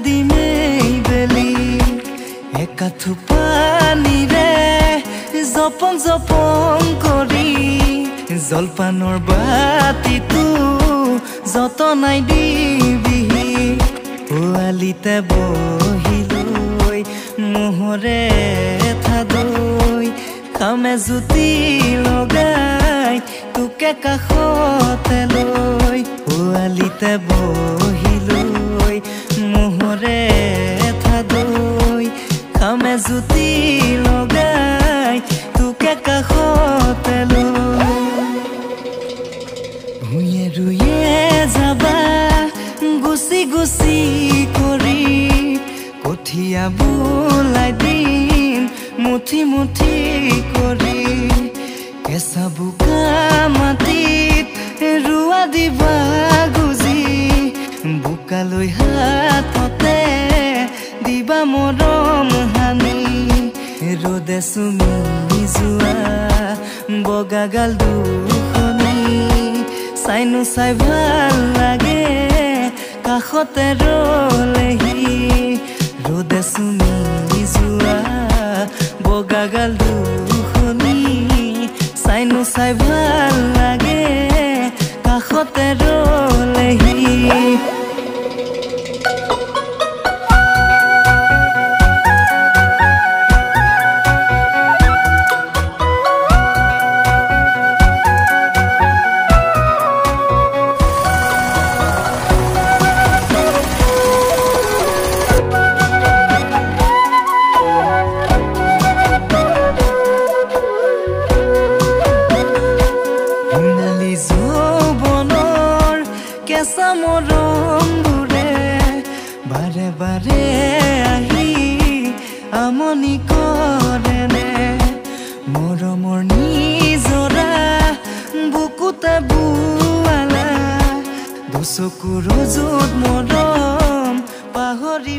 দিমেই বেলি একা থোপানিৰে জপং জপং কৰি জলপানৰ বাতিটো যতনাই দিবি পোৱালিতে বহিলৈ মোহৰে থাদৈ খামে জুতি লগাই তোকে কাষতে লৈ পোৱালিতে বহিলৈ মোহৰে থাদৈ খামে জুতি লগাই তোকে কাষতে লৈ ভুঁয়ে ৰুয়ে যাবা গুচি গুচি কৰি কঠীয়া বোলাই দিম মুঠি মুঠি কৰি কেঁচা বোকা মাটিত ৰুৱা দিবা গুজি বোকালৈ হাততে দিবা মৰম হানি ৰ'দে চুমি যোৱা বগাগাল দুখনি চাইনো চাই ভাল লাগে কাষতে ৰলেহি ৰ'দে চুমি যোৱা বগাগাল দুখনি চাইনো চাই ভাল লাগে কাষতে ৰলেহি কেঁচা মৰমবোৰে বাৰে বাৰে আহি আমনি কৰেনে মৰমৰ নিজৰা বুকুতে বোৱালা দুচকুৰ য'ত মৰম পাহৰি